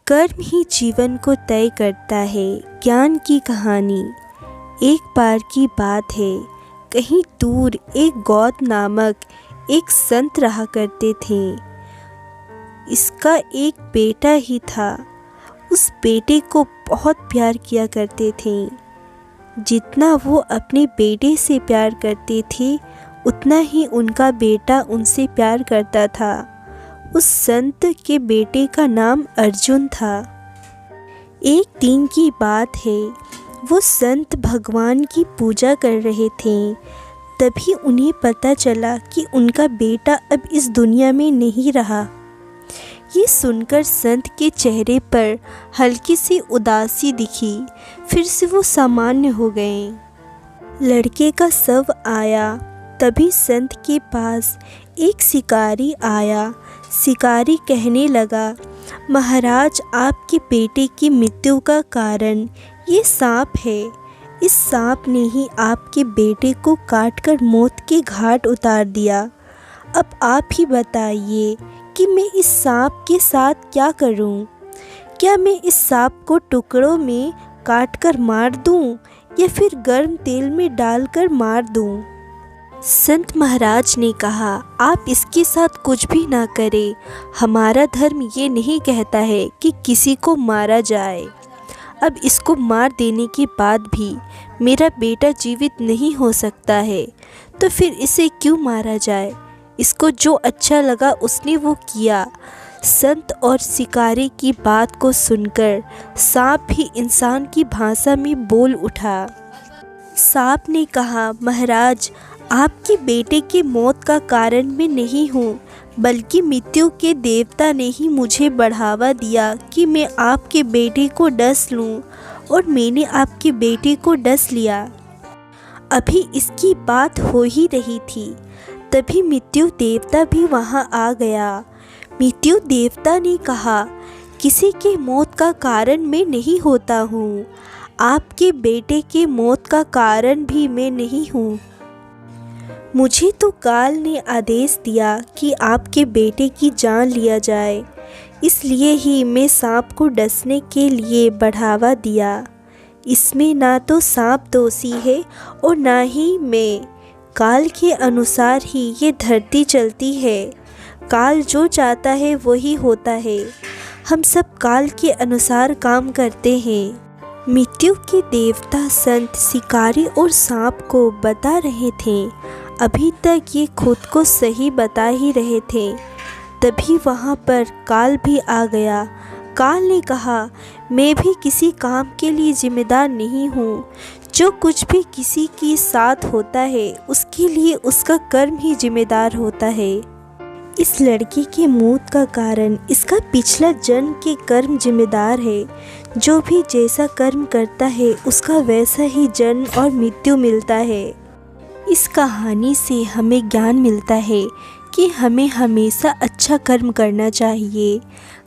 कर्म ही जीवन को तय करता है। ज्ञान की कहानी। एक बार की बात है, कहीं दूर एक गौत नामक एक संत रहा करते थे। इसका एक बेटा ही था। उस बेटे को बहुत प्यार किया करते थे। जितना वो अपने बेटे से प्यार करते थे, उतना ही उनका बेटा उनसे प्यार करता था। उस संत के बेटे का नाम अर्जुन था। एक दिन की बात है, वो संत भगवान की पूजा कर रहे थे। तभी उन्हें पता चला कि उनका बेटा अब इस दुनिया में नहीं रहा। ये सुनकर संत के चेहरे पर हल्की सी उदासी दिखी। फिर से वो सामान्य हो गए। लड़के का शव आया। तभी संत के पास एक शिकारी आया। शिकारी कहने लगा, महाराज, आपके बेटे की मृत्यु का कारण ये सांप है। इस सांप ने ही आपके बेटे को काटकर मौत के घाट उतार दिया। अब आप ही बताइए कि मैं इस सांप के साथ क्या करूं? क्या मैं इस सांप को टुकड़ों में काटकर मार दूं या फिर गर्म तेल में डालकर मार दूं? संत महाराज ने कहा, आप इसके साथ कुछ भी ना करें। हमारा धर्म ये नहीं कहता है कि किसी को मारा जाए। अब इसको मार देने के बाद भी मेरा बेटा जीवित नहीं हो सकता है, तो फिर इसे क्यों मारा जाए? इसको जो अच्छा लगा उसने वो किया। संत और शिकारी की बात को सुनकर सांप भी इंसान की भाषा में बोल उठा। सांप ने कहा, महाराज, आपके बेटे की मौत का कारण मैं नहीं हूँ, बल्कि मृत्यु के देवता ने ही मुझे बढ़ावा दिया कि मैं आपके बेटे को डस लूँ, और मैंने आपके बेटे को डस लिया। अभी इसकी बात हो ही रही थी, तभी मृत्यु देवता भी वहाँ आ गया। मृत्यु देवता ने कहा, किसी के मौत का कारण मैं नहीं होता हूँ। आपके बेटे के मौत का कारण भी मैं नहीं हूँ। मुझे तो काल ने आदेश दिया कि आपके बेटे की जान लिया जाए, इसलिए ही मैं सांप को डसने के लिए बढ़ावा दिया। इसमें ना तो सांप दोषी है और ना ही मैं। काल के अनुसार ही ये धरती चलती है। काल जो चाहता है वही होता है। हम सब काल के अनुसार काम करते हैं। मृत्यु के देवता संत शिकारी और सांप को बता रहे थे। अभी तक ये खुद को सही बता ही रहे थे। तभी वहाँ पर काल भी आ गया। काल ने कहा, मैं भी किसी काम के लिए जिम्मेदार नहीं हूँ। जो कुछ भी किसी के साथ होता है, उसके लिए उसका कर्म ही जिम्मेदार होता है। इस लड़के के मौत का कारण इसका पिछला जन्म के कर्म जिम्मेदार है। जो भी जैसा कर्म करता है, उसका वैसा ही जन्म और मृत्यु मिलता है। इस कहानी से हमें ज्ञान मिलता है कि हमें हमेशा अच्छा कर्म करना चाहिए।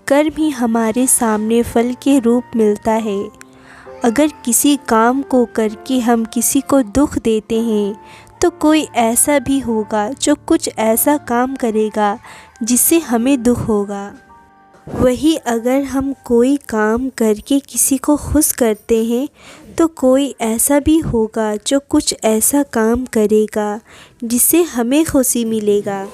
कर्म ही हमारे सामने फल के रूप मिलता है। अगर किसी काम को करके हम किसी को दुख देते हैं, तो कोई ऐसा भी होगा जो कुछ ऐसा काम करेगा जिससे हमें दुख होगा। वही अगर हम कोई काम करके किसी को खुश करते हैं, तो कोई ऐसा भी होगा जो कुछ ऐसा काम करेगा जिससे हमें खुशी मिलेगा।